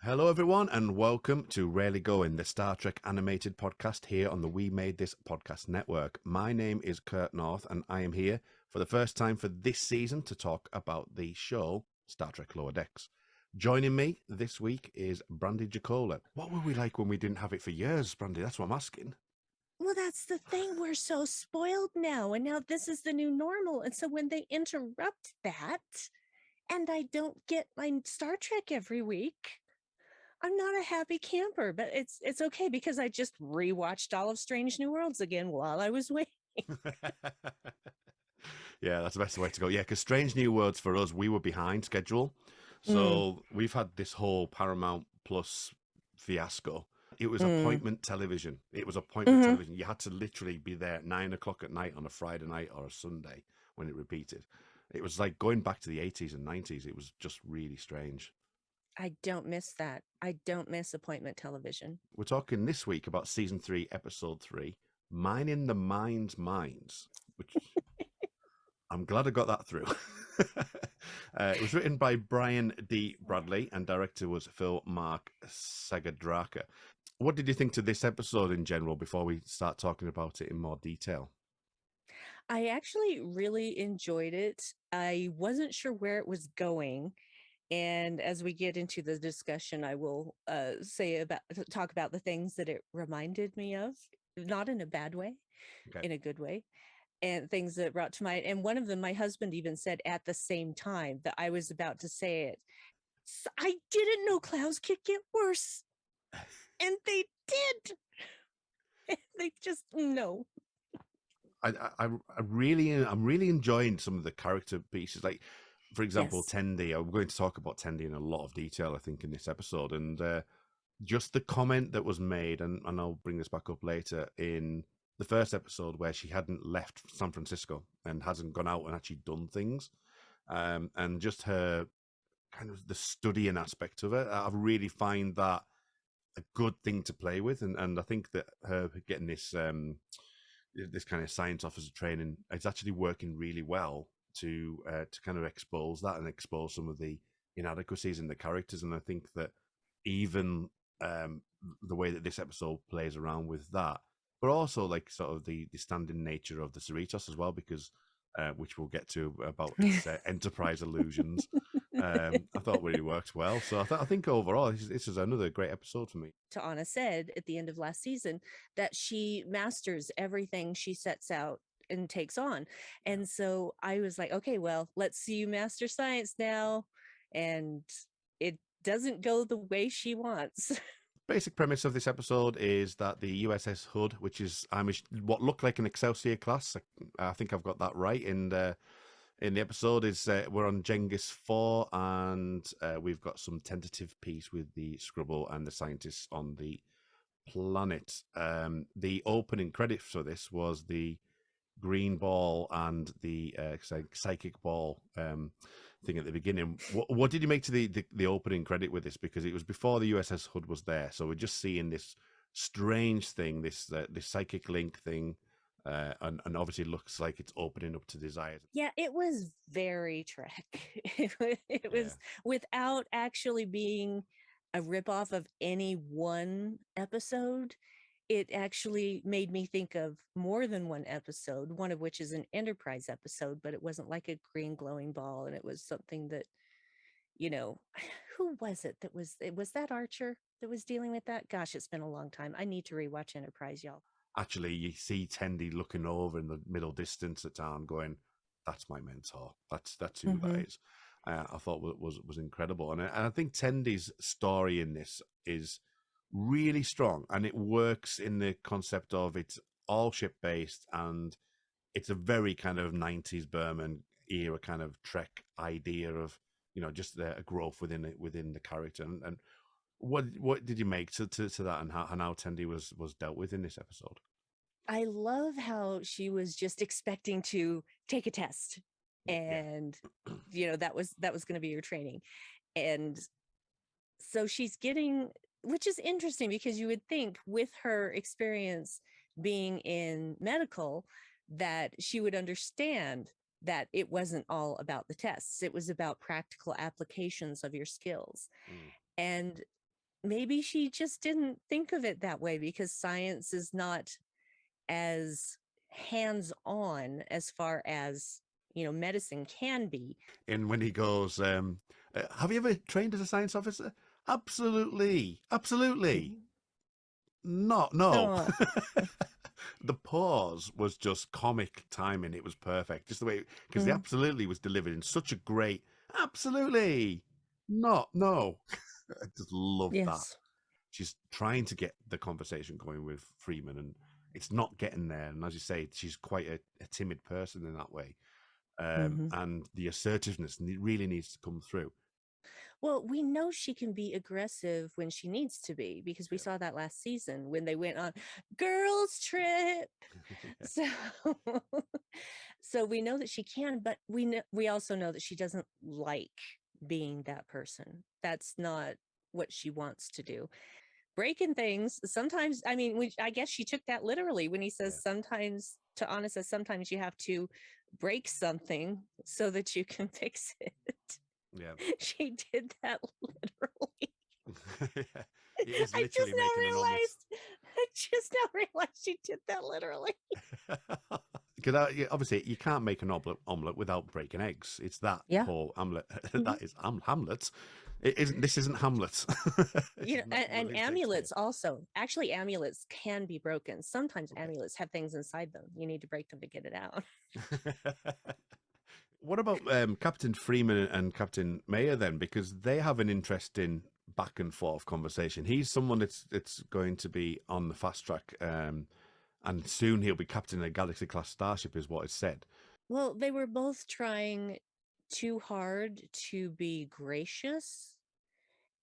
Hello, everyone, and welcome to Rarely Going, the Star Trek animated podcast here on the We Made This podcast network. My name is Kurt North, and I am here for the first time for this season to talk about the show Star Trek Lower Decks. Joining me this week is Brandi Jackola. What were we like when we didn't have it for years, Brandi? That's what I'm asking. Well, that's the thing. We're so spoiled now. And now this is the new normal. And so when they interrupt that and I don't get my Star Trek every week, I'm not a happy camper, but it's okay because I just rewatched all of Strange New Worlds again while I was waiting. Yeah, that's the best way to go. Yeah, because Strange New Worlds for us, we were behind schedule. Mm, So we've had this whole Paramount Plus fiasco. It was mm, appointment television. It was appointment mm-hmm. television. You had to literally be there at 9 o'clock at night on a Friday night or a Sunday when it repeated. It was like going back to the 80s and 90s. It was just really strange. I don't miss that. I don't miss appointment television. We're talking this week about season 3, episode 3, Mining the Mind's Minds, which I'm glad I got that through. It was written by Brian D. Bradley and director was Phil Mark Sagadraka. What did you think to this episode in general before we start talking about it in more detail? I actually really enjoyed it. I wasn't sure where it was going. And as we get into the discussion, I will talk about the things that it reminded me of, not in a bad way, Okay. in a good way, and things that brought to mind. And one of them, my husband even said at the same time that I was about to say it. I didn't know clouds could get worse, and they did. They just no. I'm really enjoying some of the character pieces. Like, for example, Yes. Tendi. I'm going to talk about Tendi in a lot of detail, I think, in this episode. And just the comment that was made, and I'll bring this back up later in the first episode where she hadn't left San Francisco and hasn't gone out and actually done things, and just her kind of the studying aspect of it. I really find that a good thing to play with, and I think that her getting this kind of science officer training, it's actually working really well to kind of expose that and expose some of the inadequacies in the characters. And I think that even the way that this episode plays around with that, but also like sort of the standing nature of the Cerritos as well, because which we'll get to about its enterprise illusions. I thought really worked well. So I think overall, this is another great episode for me. To Anna said at the end of last season that she masters everything she sets out and takes on. Yeah. And so I was like, okay, well, let's see you master science now. And it doesn't go the way she wants. Basic premise of this episode is that the USS Hood, which is what looked like an Excelsior class, I think I've got that right. In the episode is we're on Genghis 4, and we've got some tentative peace with the Scribble and the scientists on the planet. The opening credits for this was the green ball and the psychic ball thing at the beginning. What did you make to the opening credit with this? Because it was before the USS Hood was there, so we're just seeing this strange thing, this psychic link thing, and obviously looks like it's opening up to desires. Yeah, it was very Trek. It Yeah. was without actually being a ripoff of any one episode. It actually made me think of more than one episode, one of which is an Enterprise episode, but it wasn't like a green glowing ball. And it was something that, you know, who was it was that Archer that was dealing with that? Gosh, it's been a long time. I need to rewatch Enterprise, y'all. Actually, you see Tendi looking over in the middle distance at town, going, "That's my mentor. That's who that Mm-hmm. is." I thought was incredible, and I think Tendi's story in this is really strong, and it works in the concept of it's all ship based, and it's a very kind of 90s Berman era kind of Trek idea of just a growth within the character, and what did you make to that, and how Tendi was dealt with in this episode? I love how she was just expecting to take a test Yeah. and that was going to be your training. And so she's getting, which is interesting because you would think with her experience being in medical that she would understand that it wasn't all about the tests. It was about practical applications of your skills. Mm. And maybe she just didn't think of it that way because science is not as hands-on as far as, medicine can be. And when he goes, have you ever trained as a science officer? Absolutely. Absolutely. Mhm. Not, no. Oh, The pause was just comic timing. It was perfect. Just the way, because the mm, absolutely was delivered in such a great, absolutely. Not, no. I just love that. yes. She's trying to get the conversation going with Freeman, and it's not getting there. And as you say, she's quite a timid person in that way. Mhm. And the assertiveness really needs to come through. Well, we know she can be aggressive when she needs to be because we Yeah. saw that last season when they went on girls trip. So so we know that she can, but we also know that she doesn't like being that person. That's not what she wants to do. Breaking things sometimes, I mean, I guess she took that literally when he Yeah. says sometimes, to Anna says sometimes you have to break something so that you can fix it. Yeah. She did that literally. Yeah. It is I just literally now making an omelette. realized. I just now realized she did that literally. Because obviously you can't make an omelette without breaking eggs. It's that Yeah. whole omelette. Mhm. That is Hamlet. It isn't. This isn't Hamlet. This is not And William Shakespeare. amulets also. Actually, amulets can be broken. Sometimes Okay. amulets have things inside them. You need to break them to get it out. What about Captain Freeman and Captain Mayer then? Because they have an interesting back and forth conversation. He's someone that's going to be on the fast track, and soon he'll be captain a Galaxy class starship, is what is said. Well, they were both trying too hard to be gracious,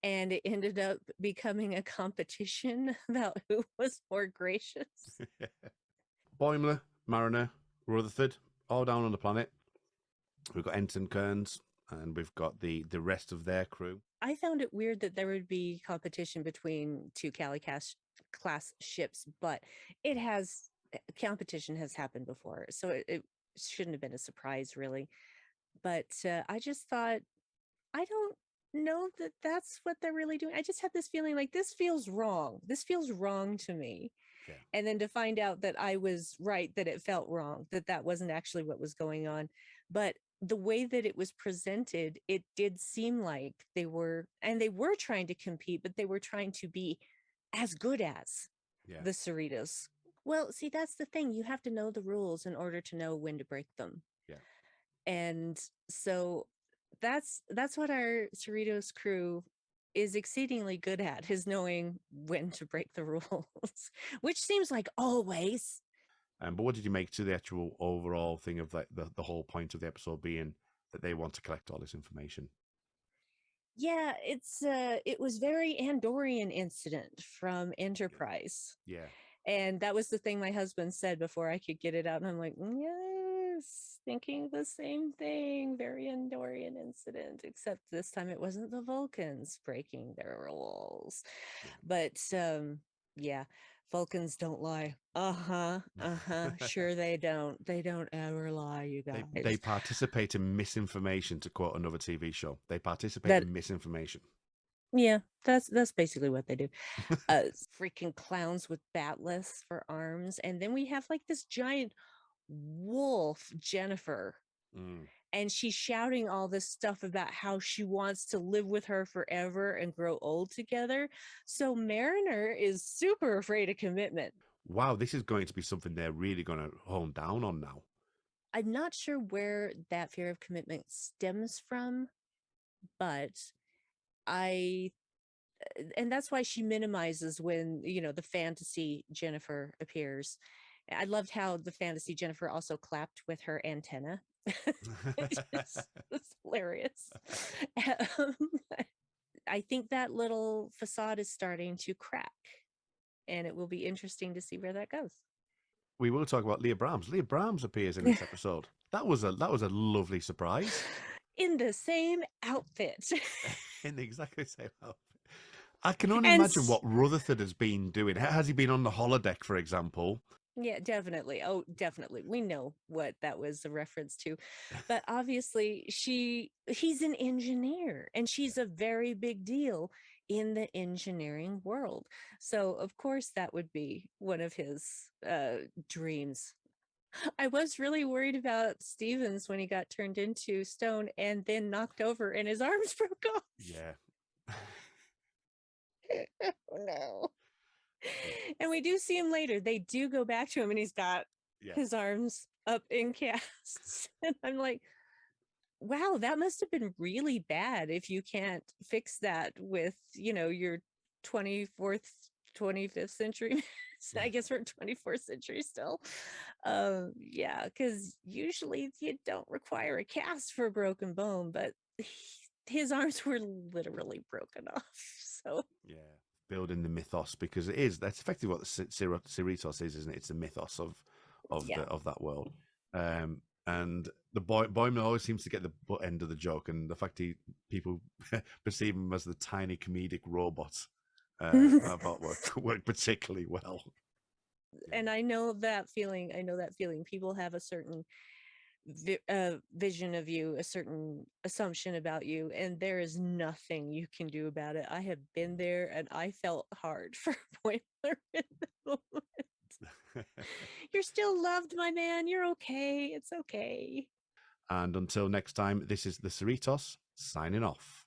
and it ended up becoming a competition about who was more gracious. Boimler, Mariner, Rutherford, all down on the planet. We've got Ensign Kearns, and we've got the rest of their crew. I found it weird that there would be competition between two Calicast class ships, but it has competition has happened before, so it shouldn't have been a surprise, really. But I just thought, I don't know that that's what they're really doing. I just had this feeling like this feels wrong. This feels wrong to me. Yeah, And then to find out that I was right, that it felt wrong, that that wasn't actually what was going on. But the way that it was presented, it did seem like they were trying to compete, but they were trying to be as good as yeah, the Cerritos. Well, see, that's the thing. You have to know the rules in order to know when to break them. yeah. And so that's what our Cerritos crew is exceedingly good at, is knowing when to break the rules, which seems like always. But what did you make to the actual overall thing of the whole point of the episode being that they want to collect all this information? Yeah, it was very Andorian incident from Yeah, Enterprise. yeah, And that was the thing my husband said before I could get it out. And I'm like, yes, thinking the same thing. Very Andorian incident, except this time it wasn't the Vulcans breaking their rules. But yeah, Vulcans don't lie. Uh-huh. Uh-huh. yeah. Sure they don't. They don't ever lie, you They guys. participate in misinformation, to quote another TV show. They participate That in misinformation. yeah, that's basically what they do. Freaking clowns with batless for arms. And then we have like this giant wolf, Jennifer, Mm. and she's shouting all this stuff about how she wants to live with her forever and grow old together. So Mariner is super afraid of commitment. Wow, this is going to be something they're really going to hone down on now. I'm not sure where that fear of commitment stems from, but I and that's why she minimizes when, the fantasy Jennifer appears. I loved how the fantasy Jennifer also clapped with her antenna. It just was hilarious. Um, I think that little facade is starting to crack, and it will be interesting to see where that goes. We will talk about Leah Brahms. Leah Brahms appears in this episode. That was a lovely surprise. In the same outfit. In exactly the same outfit. I can only And imagine what Rutherford has been doing. Has he been on the holodeck, for example? yeah, definitely. Oh, definitely. We know what that was a reference to. But obviously he's an engineer and Yeah, she's a very big deal in the engineering world. So, of course, that would be one of his dreams. I was really worried about Stevens when he got turned into stone and then knocked over and his arms broke off. Yeah. Oh no. Yeah. And we do see him later. They do go back to him and he's got Yeah. his arms up in casts. And I'm like, wow, that must have been really bad if you can't fix that with, your 24th, 25th century. I guess we're 24th century still. Yeah, because usually you don't require a cast for a broken bone, but his arms were literally broken off. So Yeah. Building the mythos, because that's effectively what the Cerritos is, isn't it? It's the mythos yeah. of that world. And the Boyman always seems to get the butt end of the joke, and the fact people perceive him as the tiny comedic robot about work particularly well. And I know that feeling. People have a certain vision of you, a certain assumption about you, and there is nothing you can do about it. I have been there, and I felt hard for Boiler in the moment. You're still loved, my man. You're okay. It's okay. And until next time, this is the Cerritos signing off.